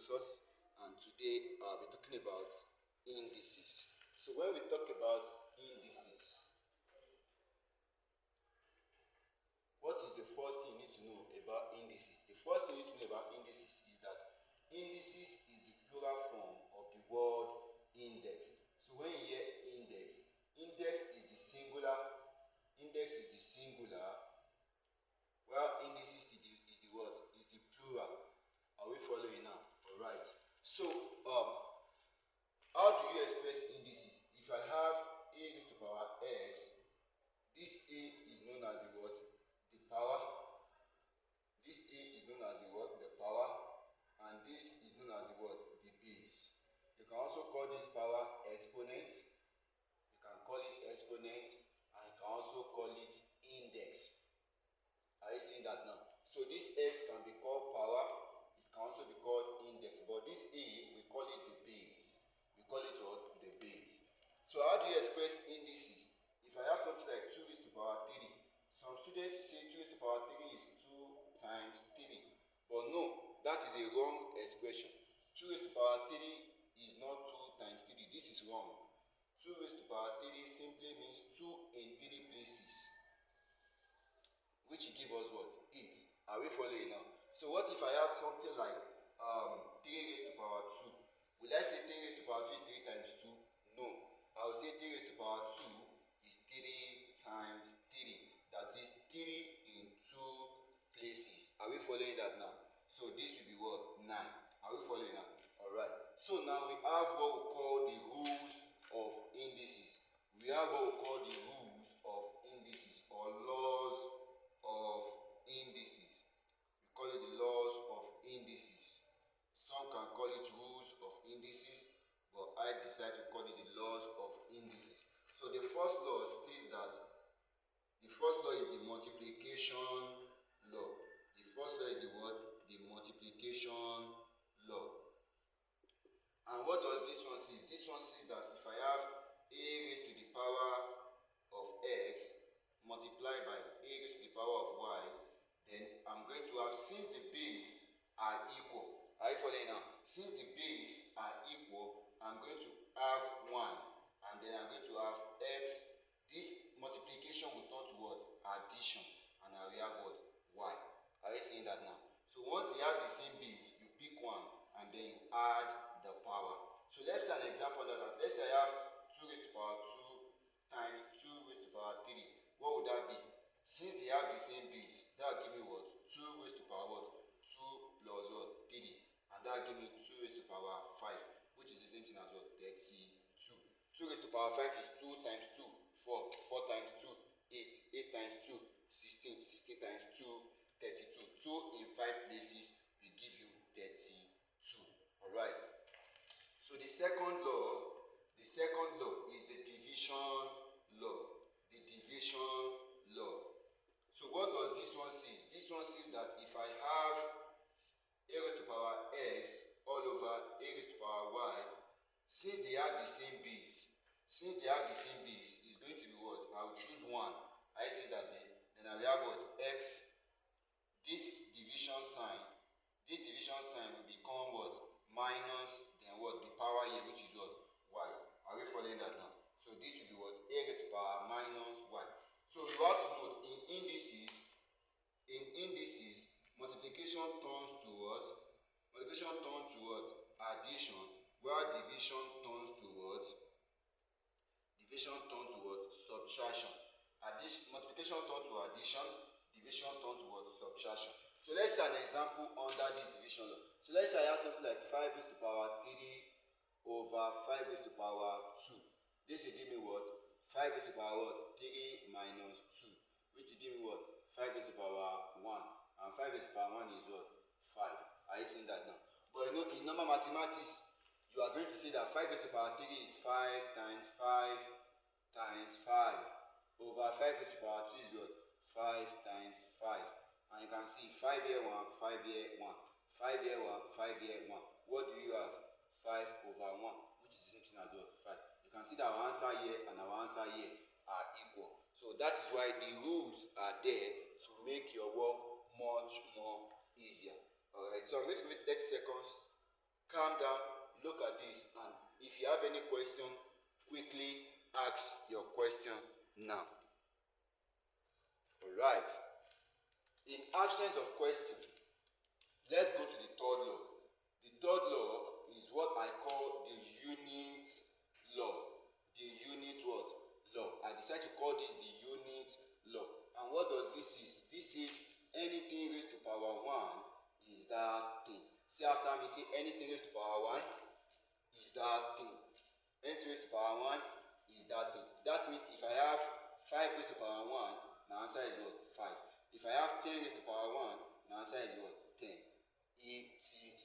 source, and today I'll be talking about indices. So when we talk about indices, what is the first thing you need to know about indices? The first thing you need to know about indices is that indices is the plural form of the word index. So when you hear index, index is the singular, while indices is the what? Is the plural. Are we following now? Alright. So how do you express indices? If I have a raised to power x, this a is known as the what? The power. This a is known as the what? The power. And this is known as the what? The base. You can also call this power exponent. You can call it exponent, and you can also call it index. Are you seeing that now? So this x can be called power. It can also be called index. But this a, we call it the base. We call it what? The base. So how do you express indices? If I have something like 2 raised to power 3, some students say 2 raised to power 3 is 2 times 3. But no, that is a wrong expression. 2 raised to power 3 is not 2 times 3. This is wrong. 2 raised to power 3 simply means 2 in 3 places, which give us what? 8. Are we following now? So what if I have something like 3 raised to power 2? Will I say 3 raised to power 2 is 3 times 2? No. I will say 3 raised to power 2 is 3 times 3. That is 3 in 2 places. Are we following that now? So this will be what? 9. Are we following now? Alright. So now we have what we call the rules of indices. We have what we call the rules of indices, or laws of indices. We call it the laws of indices. Some can call it rules of indices, but I decided to call it the laws of indices. So the first law states that the first law is the multiplication law. The first law is the what? The multiplication law. And what does this one say? This one says that if I have a raised to the power of x multiplied by a raised to the power of y, then I'm going to have, since the base are equal. Are you following now? Since the base are equal, I'm going to have 1, and then I'm going to have x. This multiplication will turn to what? Addition, and I will have what? Y. Are you seeing that now? So once they have the same base, you pick one, and then you add the power. So let's say an example of that. Let's say I have 2 raised to power 2 times 2 raised to power 3. What would that be? Since they have the same base, that will give me what? 2 raised to power what? 2 plus what? 3. And that will give me 2 raised to power 5, which is the same thing as what? 32. 2 raised to power 5 is 2 times 2, 4. 4 times 2, 8. 8 times 2, 16. 16 times 2, 32. 2 in 5 places will give you 32. Alright. So the second law is the division law. The division law. So what does this one say? This one says that if I have a raised to power x all over a raised to power y, since they have the same base, it's going to be what? I will choose 1. I say that then I will have what? X. This division sign will become what? Minus, then what? The power here, which is what? Y. Are we following that now? So this will be what? A raised to power minus y. So you have to note, in indices, multiplication turns to what? Addition, while division turns to what? Subtraction. Multiplication turns to addition, division turns to what? Subtraction. So let's say an example under this division law. So let's say I have something like 5 raised to power 3 over 5 raised to power 2. This will give me what? 5 raised to power what? 3 minus 2. Which will give me what? 5 raised to power 1. And 5 raised to power 1 is what? 5. Are you seeing that now? But you know, in normal mathematics, you are going to see that 5 raised to power 3 is 5 times 5 times 5 over 5 raised to power 2 is what? 5 times 5. And you can see 5 here 1, 5 here 1. 5 here 1, 5 here 1. What do you have? 5 over 1, which is the same thing as what? 5. You can see that our answer here and our answer here are equal. So that is why the rules are there to make your work much more easier. Alright, so I'm going to give it 30 seconds calm down, look at this, and if you have any question, quickly ask your question now. Alright. In absence of question, let's go to the third law. The third law is what I call the unit law. The unit what? Law. I decided to call this the unit law. And what does this is? This is anything raised to power 1 is that thing. Say after me, say anything raised to power 1 is that thing. Anything raised to power 1 is that thing. That means if I have 5 raised to power 1, my answer is what? 5. If I have 10 raised to power 1, my answer is what? 10. etc.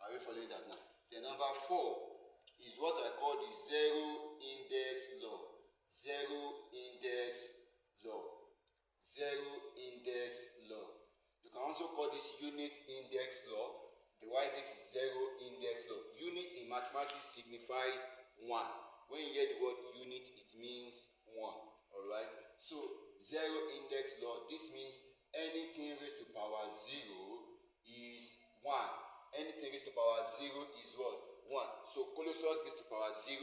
Are we following that now? The number 4 is what I call the zero index law. Zero index law. Zero index law. You can also call this unit index law. The why this is zero index law. Unit in mathematics signifies 1. When you hear the word unit, it means 1. Alright? So zero index law, this means anything raised to power 0 is 1. Anything raised to power 0 is what? 1. So colossus raised to power 0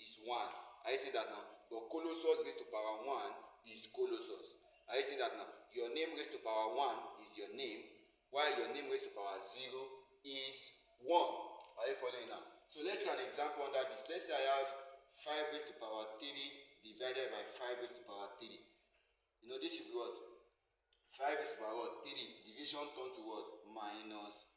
is 1. Are you seeing that now? But colossus raised to power 1 is colossus. Are you seeing that now? Your name raised to power 1 is your name, while your name raised to power 0 is 1. Are you following now? So let's see an example under this. Let's say I have 5 raised to power 3 divided by 5 raised to power 3. You know, this should be what? 5 raised to power what? 3. Division turn to what? Minus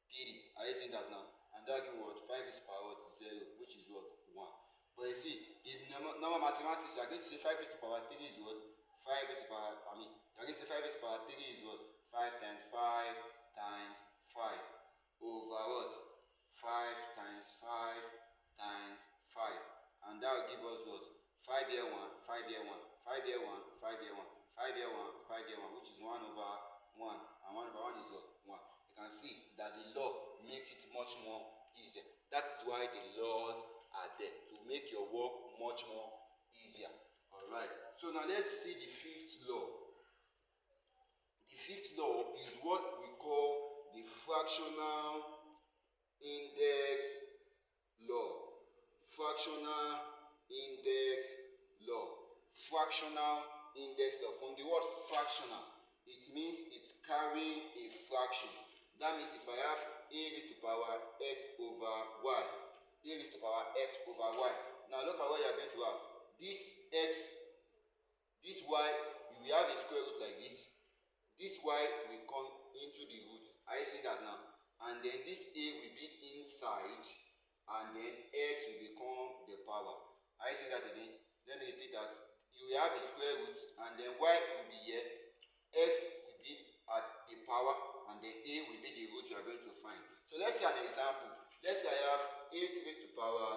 3. Are you seeing that now? And that gives what? 5 raised to power what? 0, which is what? 1. But you see, in normal mathematics, you are going to say 5 raised to power 3 is what? 5 raised to power, you are going to say 5 raised to power 3 is what? 5 times 5 times 5 over what? 5 times 5 times 5. And that will give us what? 5 here 1, 5 here 1, 5 here 1, 5 here 1, 5 here 1, 5 here 1, which is 1 over 1. And 1 over 1 is what? 1. You can see that the law makes it much more easier. That is why the laws are there, to make your work much more easier. Alright. So now let's see the fifth law. The fifth law is what we call the fractional index law. Fractional index law. Fractional index law. From the word fractional, it means it's carrying a fraction. That means if I have a raised to power x over y, a raised to power x over y. Now look at what you are going to have. This x, this y, you will have a square root like this. This y will come into the roots. Are you seeing that now? And then this a will be inside, and then x will become the power. Are you seeing that again? Let me repeat that. You will have a square root, and then y will be here, x will be at the power, and then a will be the root you are going to find. So let's see an example. Let's say I have 8 raised to power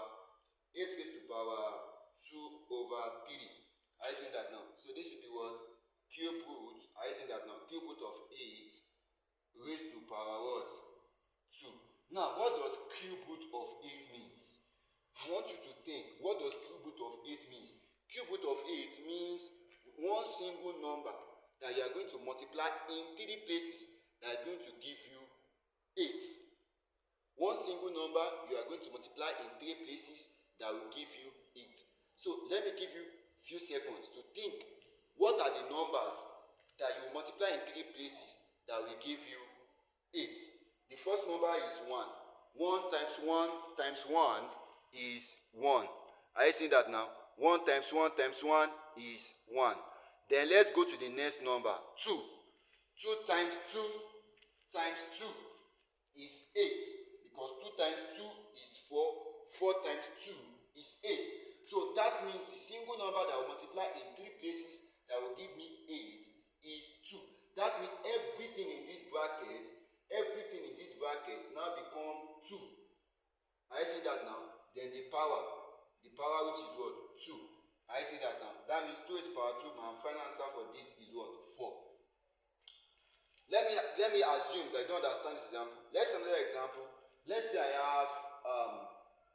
2 over 3. Are you seeing that now? So this will be what? Cube root. Are you seeing that now? Cube root of 8 raised to power what? 2. Now, what does cube root of 8 means? I want you to think. What does cube root of 8 means? Cube root of 8 means one single number that you are going to multiply in 3 places that is going to give you 8. One single number you are going to multiply in 3 places that will give you 8. So let me give you a few seconds to think. What are the numbers that you multiply in 3 places that will give you 8? The first number is 1. 1 times 1 times 1 is 1. Are you seeing that now? 1 times 1 times 1 is 1. Then let's go to the next number. 2. 2 times 2 times 2 is 8. Because 2 times 2 is 4. 4 times 2 is 8. So that means the single number that will multiply in 3 places that will give me 8 is 2. That means everything in this bracket now become 2. Are you seeing that now? Then the power which is what? 2. Are you seeing that now? That means 2 is power 2. My final answer for this is what? 4. Let me assume that you don't understand this example. Let's another example. Let's say I have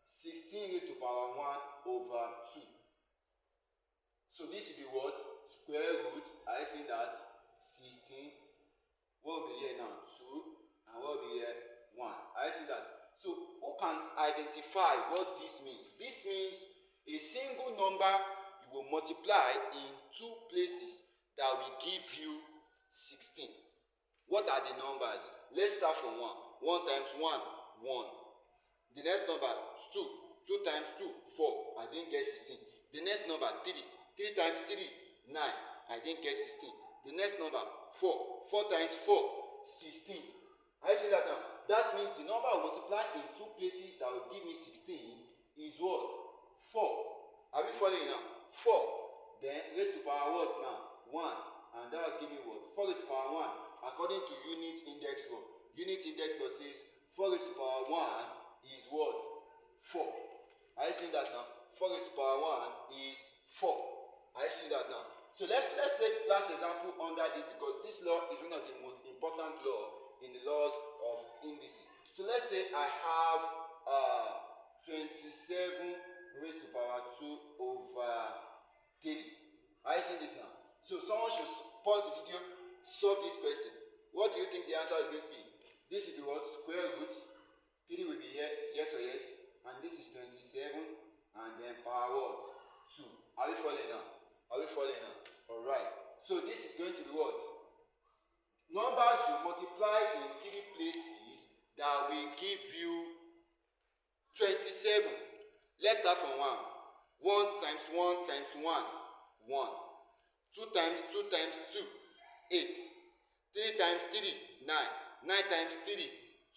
16 raised to power 1 over 2. So this will be what? Square root. Are you seeing that? 16. What will be here now? 2. And what will be here? 1. Are you seeing that? So who identify what this means. This means a single number you will multiply in two places that will give you 16. What are the numbers? Let's start from 1. 1 times 1, 1. The next number, 2. 2 times 2, 4. I didn't get 16. The next number, 3. 3 times 3, 9. I didn't get 16. The next number, 4. 4 times 4, 16. I see that now. That means the number I multiply in two places that will give me 16 is what? 4. Are we following now? 4. Then raised to power what now? 1. And that will give me what? 4 raised to power 1. According to unit index law. Unit index law says 4 raised to power 1 is what? 4. Are you seeing that now? 4 raised to power 1 is 4. Are you seeing that now? So let's take last example under this, because this law is one of the most important law in the laws of indices. So let's say I have 27 raised to power 2 over 3. Are you seeing this now? So someone should pause the video, solve this question. What do you think the answer is going to be? This is the what? Square root. 3 will be here, yes or yes. And this is 27, and then power what? 2. Are we following now? Are we following now? Alright. So this is going to be what? Numbers you multiply in 3 places that will give you 27. Let's start from 1. 1 times 1 times 1, 1. 2 times 2 times 2, 8. 3 times 3, 9. 9 times 3,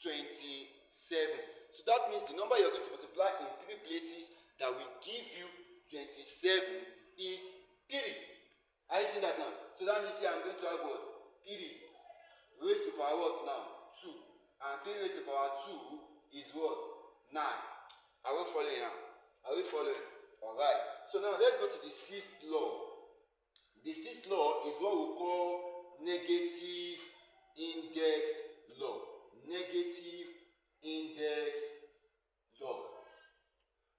27. So that means the number you're going to multiply in 3 places that will give you 27 is 3. Are you seeing that now? So that means here I'm going to have what? 3 raised to power what now? 2. And 3 raised to power 2 is what? 9. Are we following now? Are we following? Alright. So now let's go to the 6th law. The 6th law is what we call negative index law. Negative index law.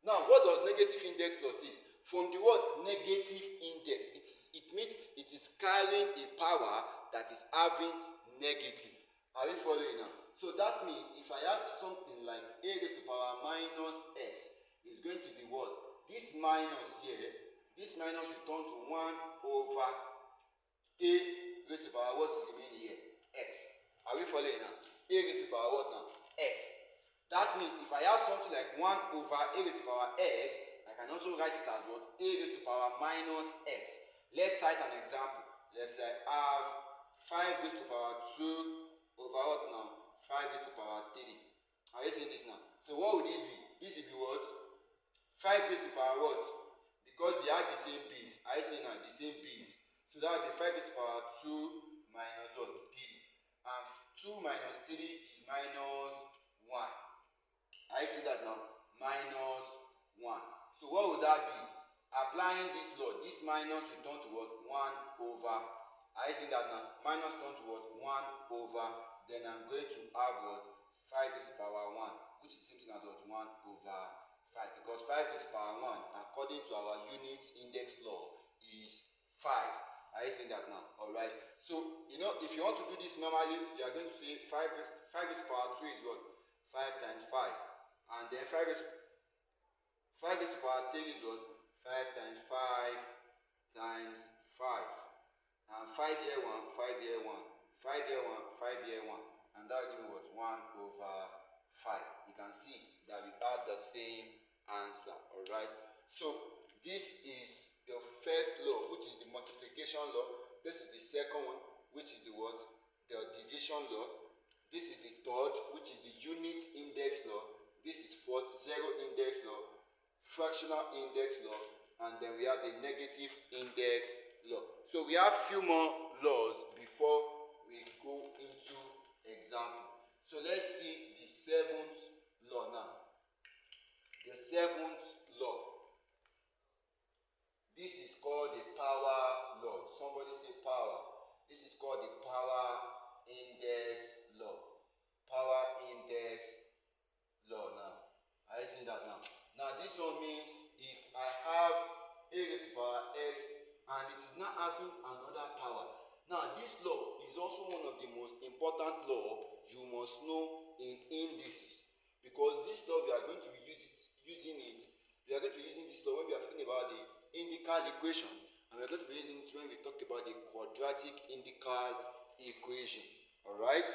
Now, what does negative index law say? From the word negative index, it means it is carrying a power that is having negative. Are we following now? So that means if I have something like a raised to power minus x, is going to be what? This minus here, this minus will turn to 1 over a raised to power what is remaining here? X. Are we following now? A raised to power what now? X. That means if I have something like 1 over a raised to power x, I can also write it as what? A raised to power minus x. Let's cite an example. Let's say I have 5 raised to power 2 over what now? 5 raised to power 3. Are you seeing this now? So what would this be? This will be what? 5 raised to power what? Because they have the same base. Are you seeing now? The same base. So that will be 5 raised to power 2 minus what? 3. And 2 minus 3 is minus 1. Are you seeing that now? Minus 1. So what would that be? Applying this law, this minus will turn to what? 1 over. Are you seeing that now? Minus turn to what? 1 over. Then I'm going to have what? 5 raised to power 1, which is the same thing as what? 1 over 5. Because 5 raised to power 1, according to our unit index law, is 5. Are you seeing that now? Alright. So, you know, if you want to do this normally, you are going to say 5 raised to power 2 is what? 5 times 5. And then 5 raised to power 3 is what? 5 times 5 times 5. And 5 here 1, 5 here 1. 5 here 1, 5 here 1. And that will give me what? 1 over 5. You can see that we have the same answer. Alright. So, this is the first law, which is the multiplication law. This is the second one, which is the what? The division law. This is the third, which is the unit index law. This is fourth, zero index law, fractional index law, and then we have the negative index law. So we have few more laws before we go into example. So let's see the 7th law now. The 7th law. This is called the power law. Somebody say power. This is called the power index law. Power index law now. Are you seeing that now? Now this one means if I have a raised to power x and it is not having another power. Now this law is also one of the most important law you must know in indices, because this this law we are going to be we are going to be using this law when we are talking about the indical equation, and we are going to be using it when we talk about the quadratic indical equation. Alright?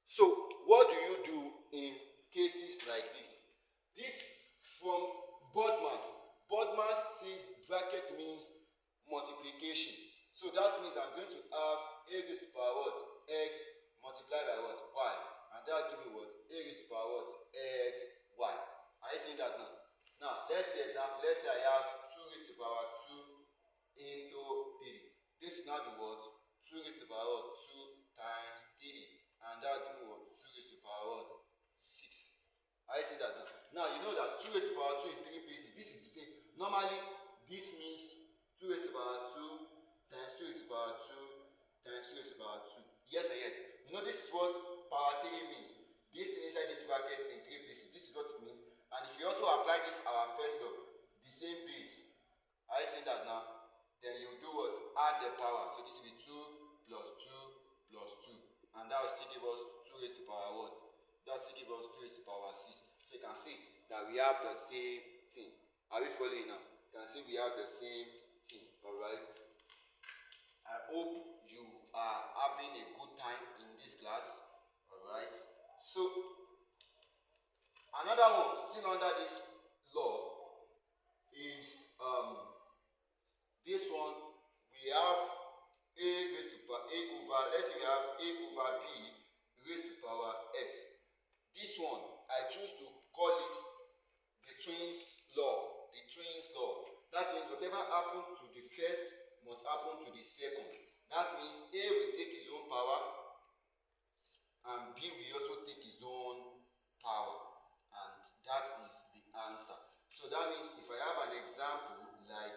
So what do you do in cases like this? This from Bodmas says bracket means multiplication. So that means I'm going to have a raised to power what? X multiplied by what? Y. And that will give me what? A raised to power what? X, Y. Are you seeing that now? Now, let's say example. Let's say I have 2 raised to power 2 into 3. This will now be what? 2 raised to power 2 times 3. And that will give me what? 2 raised to power what? 6. Are you seeing that now? Now, you know that 2 raised to power 2 in 3 places. This is the same. Normally, this means 2 raised to power 2 times 2 raised to power 2 times 2 raised to power 2. Yes and yes. You know this is what power 3 means. This thing inside this bracket in 3 places. This is what it means. And if you also apply this our first law, the same base. Are you seeing that now? Then you do what? Add the power. So this will be 2 plus 2 plus 2. And that will still give us 2 raised to power what? That will still give us 2 raised to power 6. So you can see that we have the same thing. Are we following now? You can see we have the same thing. Alright? I hope you are having a good time in this class. Alright? So, another one still under this law is this one. We have a raised to power a over, let's say we have a over b raised to power x. This one I choose to call it the twins law. The twins law. That means whatever happened to the first must happen to the second. That means A will take his own power and B will also take his own power. And that is the answer. So that means if I have an example like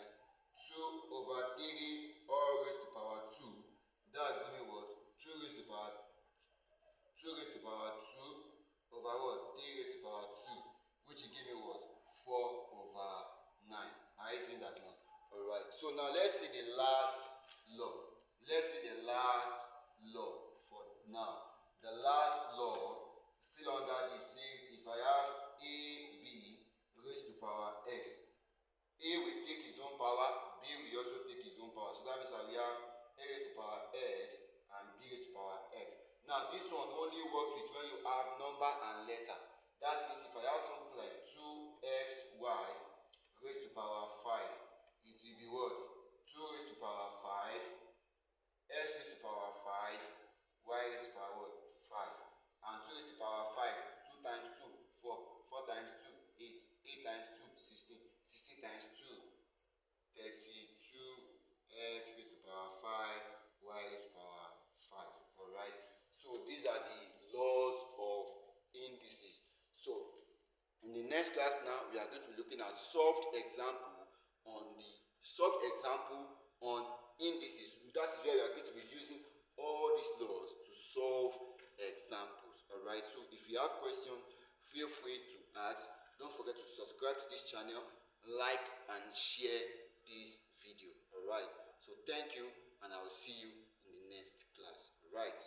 2 over 3 all raised to power 2, that will give me what? 2 raised to power 2 raised to power 2 over what? 3 raised to power 2, which will give me what? 4 over 9. Are you seeing that now? Alright, so now let's see the last law. Let's see the last law for now. The last law, still under this, says if I have a b raised to power x, a will take his own power, b will also take his own power. So that means that we have a raised to power x and b raised to power x. Now this one only works with when you have number and letter. That means if I have something like 2xy raised to power 5, it will be what? 2 raised to power 5, x raised to power 5, y raised to power what? 5. And 2 raised to power 5, 2 times 2, 4, 4 times 2, 8, 8 times 2, 16, 16 times 2, 32, x raised to power 5, y raised to power 5. Alright? So these are the laws of indices. So in the next class now, we are going to be looking at solved example on indices. That is where we are going to be using all these laws to solve examples. Alright, so if you have questions, feel free to ask. Don't forget to subscribe to this channel, like and share this video. Alright, so thank you, and I will see you in the next class. Alright.